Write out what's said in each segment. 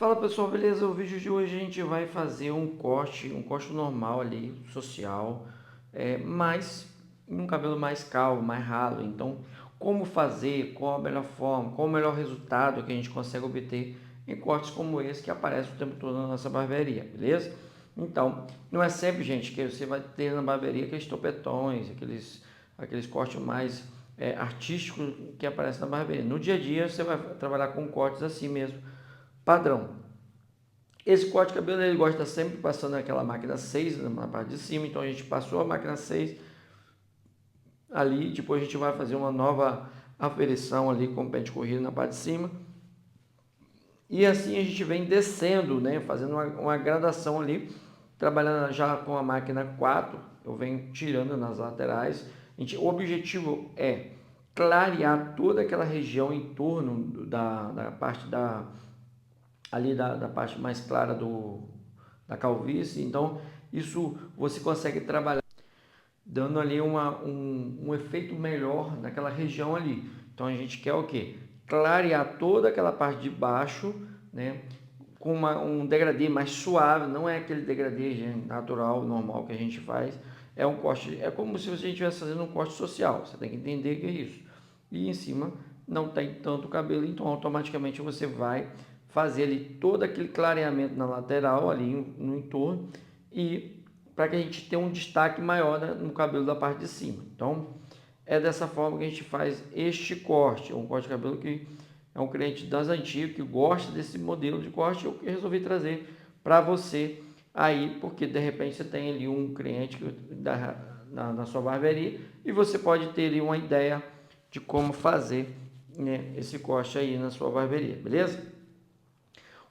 Fala pessoal, beleza? O vídeo de hoje a gente vai fazer um corte normal ali, social, mas um cabelo mais calvo, mais ralo. Então, como fazer, qual a melhor forma, qual o melhor resultado que a gente consegue obter em cortes como esse que aparece o tempo todo na nossa barbearia, beleza? Então, não é sempre, gente, que você vai ter na barbearia aqueles topetões, aqueles cortes mais artísticos que aparecem na barbearia. No dia a dia você vai trabalhar com cortes assim mesmo, padrão. Esse corte de cabelo ele gosta sempre passando aquela máquina 6 na parte de cima, então a gente passou a máquina 6 ali, depois a gente vai fazer uma nova aferição ali com o pente corrido na parte de cima. E assim a gente vem descendo, né, fazendo uma gradação ali, trabalhando já com a máquina 4, eu venho tirando nas laterais. O objetivo é clarear toda aquela região em torno da parte da parte mais clara da calvície. Então, isso você consegue trabalhar dando ali um efeito melhor naquela região ali. Então, a gente quer o quê? Clarear toda aquela parte de baixo, né? Com um degradê mais suave, não é aquele degradê natural, normal que a gente faz. É um corte, é como se você estivesse fazendo um corte social. Você tem que entender que é isso. E em cima não tem tanto cabelo, então automaticamente você vai fazer ali todo aquele clareamento na lateral, ali no entorno, e para que a gente tenha um destaque maior, né, no cabelo da parte de cima. Então é dessa forma que a gente faz este corte. É um corte de cabelo que é um cliente das antigas que gosta desse modelo de corte. Eu resolvi trazer para você aí, porque de repente você tem ali um cliente na sua barbearia e você pode ter ali uma ideia de como fazer, né, esse corte aí na sua barbearia, beleza?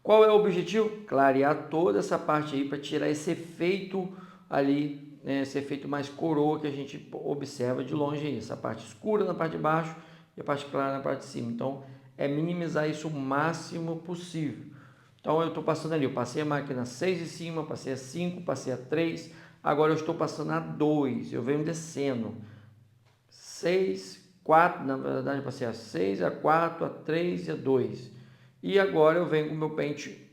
Qual é o objetivo? Clarear toda essa parte aí para tirar esse efeito ali, né, esse efeito mais coroa que a gente observa de longe aí, essa parte escura na parte de baixo e a parte clara na parte de cima. Então, é minimizar isso o máximo possível. Então, eu estou passando ali, eu passei a máquina 6 em cima, passei a 5, passei a 3, agora eu estou passando a 2, eu venho descendo. 6, 4, na verdade passei a 6, a 4, a 3 e a 2. E agora eu venho com o meu pente,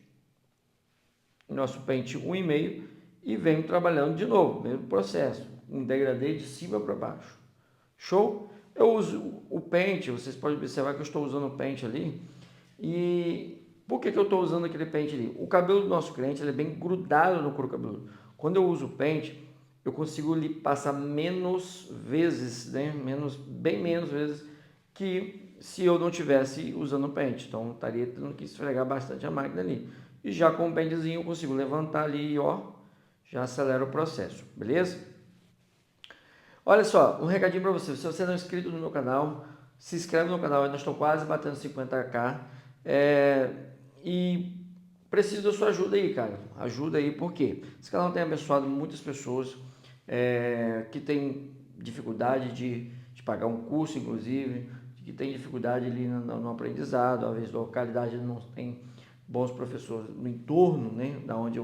nosso pente 1,5 e venho trabalhando de novo, mesmo processo, um degradê de cima para baixo. Show? Eu uso o pente, vocês podem observar que eu estou usando o pente ali. E por que eu estou usando aquele pente ali? O cabelo do nosso cliente ele é bem grudado no couro cabeludo. Quando eu uso o pente, eu consigo lhe passar menos vezes, né? Bem menos vezes que se eu não tivesse usando o pente. Então, eu estaria tendo que esfregar bastante a máquina ali. E já com o pentezinho eu consigo levantar ali e ó, já acelera o processo, beleza? Olha só, um recadinho para você. Se você não é inscrito no meu canal, se inscreve no canal. Eu ainda estou quase batendo 50k. É, e preciso da sua ajuda aí, cara. Ajuda aí, por quê? Esse canal tem abençoado muitas pessoas que têm dificuldade de pagar um curso, inclusive, que tem dificuldade ali no aprendizado. Às vezes, a localidade não tem bons professores no entorno, né, da onde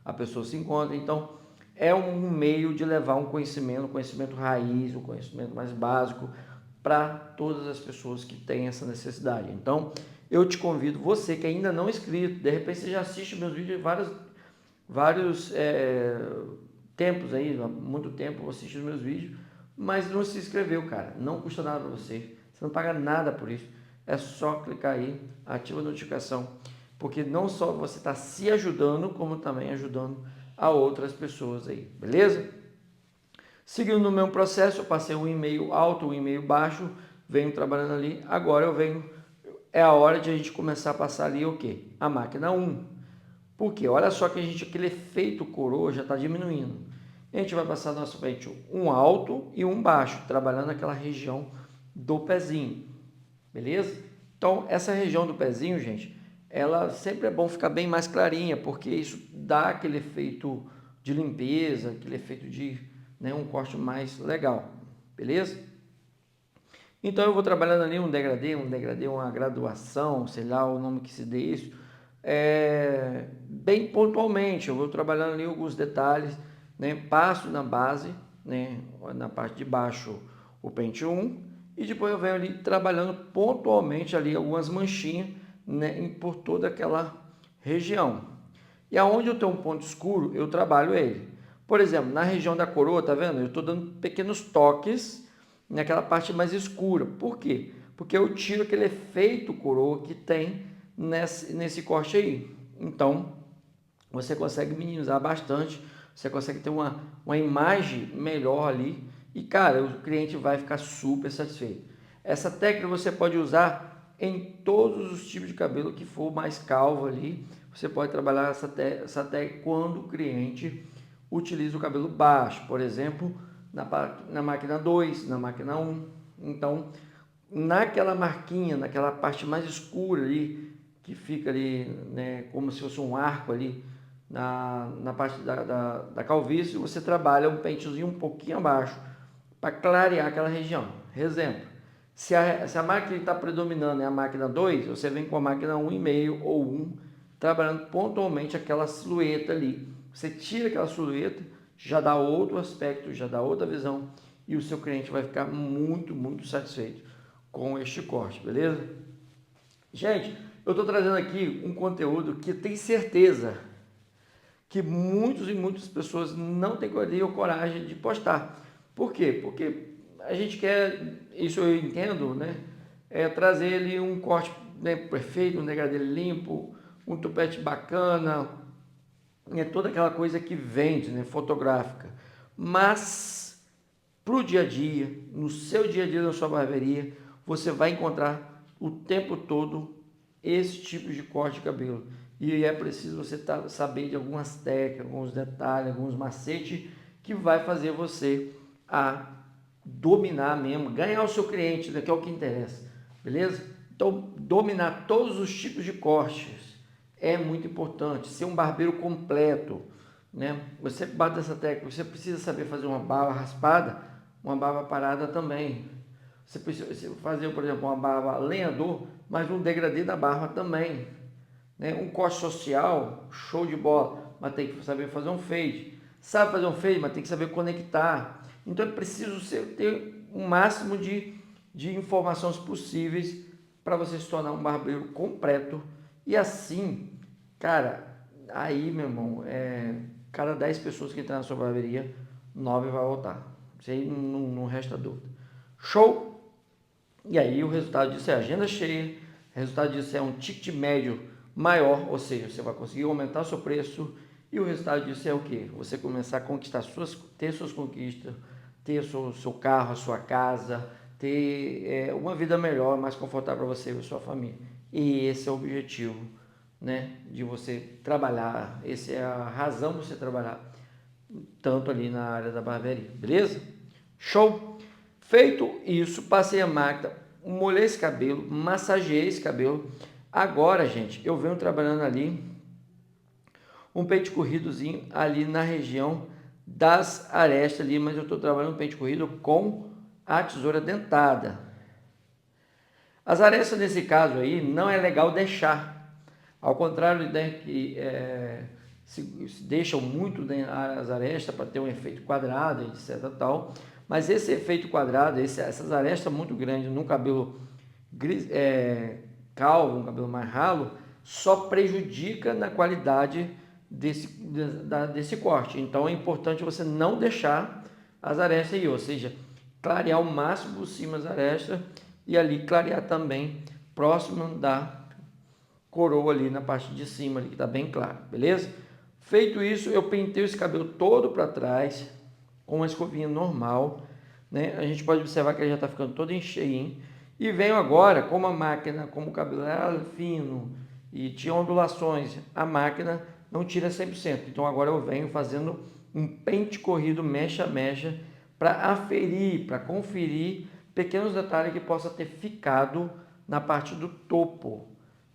a pessoa se encontra. Então, é um meio de levar um conhecimento raiz, um conhecimento mais básico para todas as pessoas que têm essa necessidade. Então, eu te convido, você que ainda não é inscrito, de repente você já assiste meus vídeos vários tempos aí, há muito tempo você assiste os meus vídeos, mas não se inscreveu, cara. Não custa nada para você, você não paga nada por isso. É só clicar aí, ativa a notificação, porque não só você está se ajudando, como também ajudando a outras pessoas aí, beleza? Seguindo no mesmo processo, eu passei um e-mail alto, um e-mail baixo, venho trabalhando ali. Agora é a hora de a gente começar a passar ali o quê? A máquina 1. Por quê? Olha só que aquele efeito coroa já está diminuindo. A gente vai passar nosso pente um alto e um baixo, trabalhando aquela região do pezinho, beleza? Então, essa região do pezinho, gente, ela sempre é bom ficar bem mais clarinha, porque isso dá aquele efeito de limpeza, aquele efeito de, né, um corte mais legal, beleza? Então eu vou trabalhando ali um degradê, uma graduação, sei lá o nome que se dê isso, bem pontualmente. Eu vou trabalhando ali alguns detalhes, né? Passo na base, né, na parte de baixo o pente 1 e depois eu venho ali trabalhando pontualmente ali algumas manchinhas, né, por toda aquela região. E aonde eu tenho um ponto escuro, eu trabalho ele. Por exemplo, na região da coroa, tá vendo? Eu estou dando pequenos toques naquela parte mais escura. Por quê? Porque eu tiro aquele efeito coroa que tem nesse corte aí. Então, você consegue minimizar bastante, você consegue ter uma imagem melhor ali e, cara, o cliente vai ficar super satisfeito. Essa técnica você pode usar em todos os tipos de cabelo que for mais calvo ali. Você pode trabalhar essa técnica quando o cliente utiliza o cabelo baixo, por exemplo, na máquina 2, na máquina 1. Então, naquela marquinha, naquela parte mais escura ali, que fica ali, né, como se fosse um arco ali, na parte da calvície, você trabalha um pentezinho um pouquinho abaixo, para clarear aquela região. Exemplo, se a máquina está predominando é a máquina 2, você vem com a máquina 1,5 ou 1, trabalhando pontualmente aquela silhueta ali. Você tira aquela silhueta, já dá outro aspecto, já dá outra visão, e o seu cliente vai ficar muito, muito satisfeito com este corte, beleza? Gente, eu estou trazendo aqui um conteúdo que tem certeza que muitos e muitas pessoas não têm coragem de postar. Por quê? Porque a gente quer, isso eu entendo, né? É trazer ali um corte, né, perfeito, um degradê limpo, um tupete bacana, é toda aquela coisa que vende, né, fotográfica. Mas para o dia a dia, no seu dia a dia na sua barbearia, você vai encontrar o tempo todo esse tipo de corte de cabelo. E é preciso você saber de algumas técnicas, alguns detalhes, alguns macetes que vai fazer você a dominar mesmo, ganhar o seu cliente, né, que é o que interessa, beleza? Então, dominar todos os tipos de cortes é muito importante. Ser um barbeiro completo, né? Você bate essa técnica, você precisa saber fazer uma barba raspada, uma barba parada também. Você precisa fazer, por exemplo, uma barba lenhador, mas um degradê da barba também, né? Um corte social, show de bola, mas tem que saber fazer um fade. Sabe fazer um fade, mas tem que saber conectar. Então é preciso ter o máximo de informações possíveis para você se tornar um barbeiro completo. E assim, cara, aí, meu irmão, cada 10 pessoas que entrar na sua barbearia, 9 vai voltar. Isso aí não resta dúvida. Show? E aí o resultado disso é agenda cheia, o resultado disso é um ticket médio maior, ou seja, você vai conseguir aumentar o seu preço, e o resultado disso é o quê? Você começar a conquistar ter suas conquistas, ter seu carro, a sua casa, ter uma vida melhor, mais confortável para você e sua família. E esse é o objetivo, né, de você trabalhar, essa é a razão de você trabalhar tanto ali na área da barbearia, beleza? Show? Feito isso, passei a máquina, molhei esse cabelo, massageei esse cabelo. Agora, gente, eu venho trabalhando ali um pente corridozinho ali na região das arestas ali, mas eu estou trabalhando um pente corrido com a tesoura dentada. As arestas nesse caso aí não é legal deixar, ao contrário, né, que se deixam muito, né, as arestas para ter um efeito quadrado, etc. Tal. Mas esse efeito quadrado, essas arestas muito grandes num cabelo calvo, um cabelo mais ralo, só prejudica na qualidade desse corte. Então é importante você não deixar as arestas aí, ou seja, clarear o máximo possível as arestas e ali clarear também próximo da coroa ali na parte de cima ali, que está bem claro, beleza? Feito isso, eu pentei esse cabelo todo para trás com uma escovinha normal, né? A gente pode observar que ele já está ficando todo encheinho. E venho agora, como a máquina, como o cabelo era fino e tinha ondulações, a máquina não tira 100%. Então agora eu venho fazendo um pente corrido mecha a mecha para aferir, para conferir pequenos detalhes que possa ter ficado na parte do topo,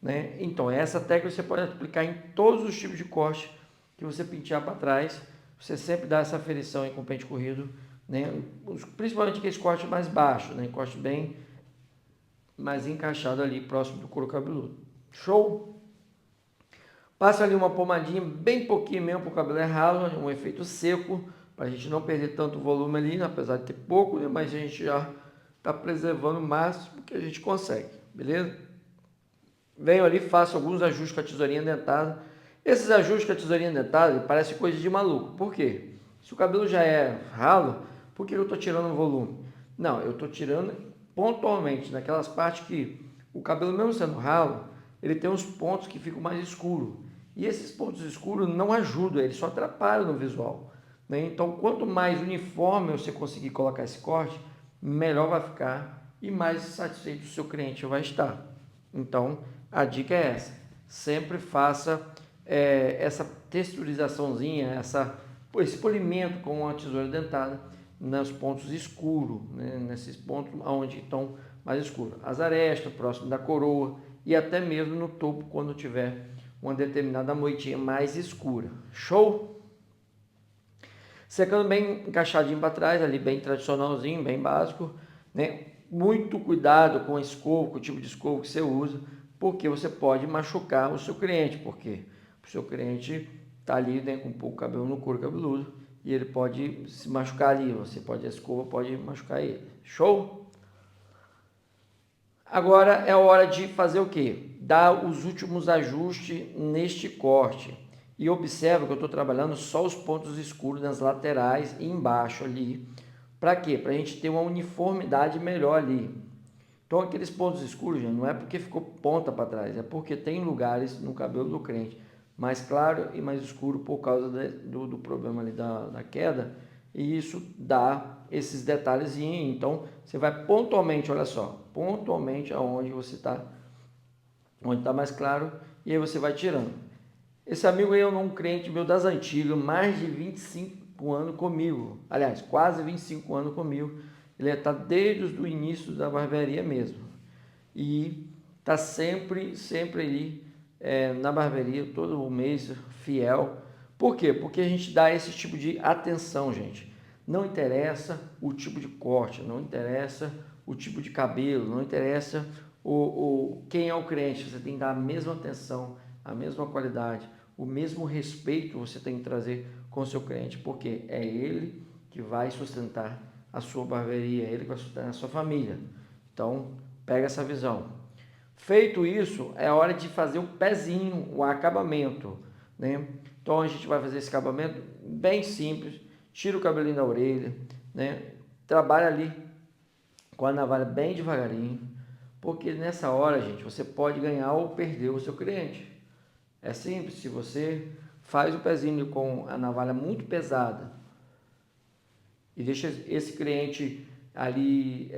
né? Então essa técnica você pode aplicar em todos os tipos de corte que você pentear para trás. Você sempre dá essa aferição aí com o pente corrido, né? Principalmente aqueles cortes mais baixos, né? Corte bem mais encaixado ali próximo do couro cabeludo. Show? Passa ali uma pomadinha bem pouquinho mesmo para o cabelo ralo, um efeito seco, para a gente não perder tanto volume ali, apesar de ter pouco, né? Mas a gente já está preservando o máximo que a gente consegue, beleza? venho ali, faço alguns ajustes com a tesourinha dentada. Esses ajustes com a tesourinha dentada parece coisa de maluco. Por quê? Se o cabelo já é ralo, por que eu estou tirando o volume? Não, eu estou tirando pontualmente, naquelas partes que o cabelo, mesmo sendo ralo, ele tem uns pontos que ficam mais escuros. E esses pontos escuros não ajudam, eles só atrapalham no visual, né? Então, quanto mais uniforme você conseguir colocar esse corte, melhor vai ficar e mais satisfeito o seu cliente vai estar. Então, a dica é essa: sempre faça essa texturizaçãozinha, esse polimento com a tesoura dentada nos pontos escuros, né? Nesses pontos onde estão mais escuros, as arestas, próximo da coroa e até mesmo no topo quando tiver uma determinada moitinha mais escura. Show? Secando bem encaixadinho para trás, ali bem tradicionalzinho, bem básico, né? Muito cuidado com a escova, com o tipo de escova que você usa, porque você pode machucar o seu cliente, porque o seu cliente está ali, né, com um pouco de cabelo no couro cabeludo e ele pode se machucar ali, a escova pode machucar ele. Show? Agora é a hora de fazer o quê? Dar os últimos ajustes neste corte. E observa que eu estou trabalhando só os pontos escuros nas laterais e embaixo ali. Para quê? Para a gente ter uma uniformidade melhor ali. Então aqueles pontos escuros, gente, não é porque ficou ponta para trás, é porque tem lugares no cabelo do crente mais claro e mais escuro por causa do problema ali da queda. E isso dá esses detalhezinhos. Então você vai pontualmente, olha só, pontualmente aonde você está, onde está mais claro, e aí você vai tirando. Esse amigo aí é um crente meu das antigas, mais de 25 anos comigo. Aliás, quase 25 anos comigo. Ele está desde o início da barbearia mesmo. E está sempre ali na barbearia, todo mês, fiel. Por quê? Porque a gente dá esse tipo de atenção, gente. Não interessa o tipo de corte, não interessa o tipo de cabelo, não interessa quem é o cliente. Você tem que dar a mesma atenção, a mesma qualidade, o mesmo respeito você tem que trazer com o seu cliente, porque é ele que vai sustentar a sua barbearia, é ele que vai sustentar a sua família. Então, pega essa visão. Feito isso, é hora de fazer o pezinho, o acabamento, né? Então, a gente vai fazer esse acabamento bem simples, tira o cabelinho da orelha, né? Trabalha ali com a navalha bem devagarinho, porque nessa hora, gente, você pode ganhar ou perder o seu cliente. É simples, se você faz o pezinho com a navalha muito pesada e deixa esse cliente ali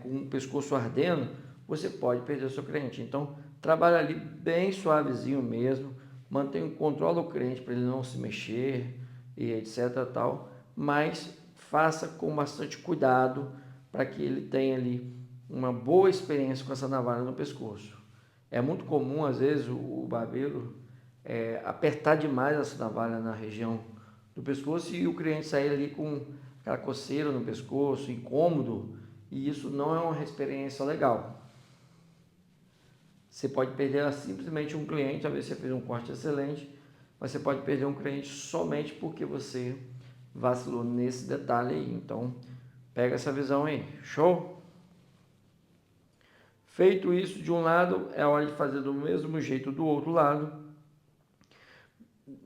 com o pescoço ardendo, você pode perder o seu cliente. Então, trabalha ali bem suavezinho mesmo, mantenha o controle do cliente para ele não se mexer e etc. tal, mas faça com bastante cuidado para que ele tenha ali uma boa experiência com essa navalha no pescoço. É muito comum, às vezes, o barbeiro apertar demais essa navalha na região do pescoço e o cliente sair ali com aquela coceira no pescoço, incômodo, e isso não é uma experiência legal. Você pode perder simplesmente um cliente, talvez você fez um corte excelente, mas você pode perder um cliente somente porque você vacilou nesse detalhe aí. Então, pega essa visão aí. Show? Feito isso de um lado, é hora de fazer do mesmo jeito do outro lado.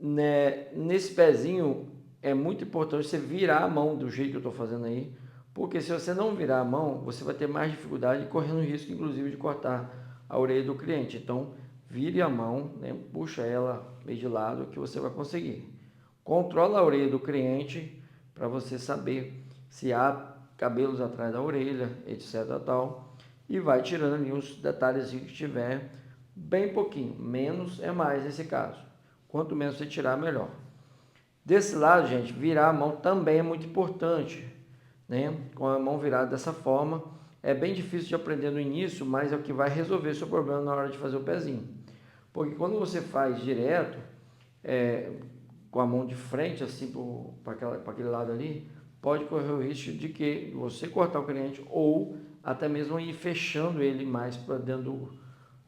Nesse pezinho é muito importante você virar a mão do jeito que eu estou fazendo aí, porque se você não virar a mão, você vai ter mais dificuldade e correndo risco, inclusive, de cortar a orelha do cliente. Então, vire a mão, né? Puxa ela meio de lado que você vai conseguir. Controla a orelha do cliente para você saber se há cabelos atrás da orelha, etc. tal, e vai tirando ali os detalhes que tiver, bem pouquinho, menos é mais nesse caso. Quanto menos você tirar, melhor. Desse lado, gente, virar a mão também é muito importante, né? Com a mão virada dessa forma, é bem difícil de aprender no início, mas é o que vai resolver seu problema na hora de fazer o pezinho. Porque quando você faz direto, com a mão de frente, assim, para aquele lado ali, pode correr o risco de que você cortar o cliente ou até mesmo ir fechando ele mais para dentro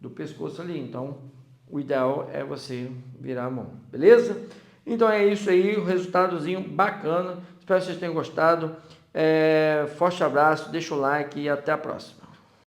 do pescoço ali. Então, o ideal é você virar a mão, beleza? Então é isso aí, o resultadozinho bacana. Espero que vocês tenham gostado. Forte abraço, deixa o like e até a próxima.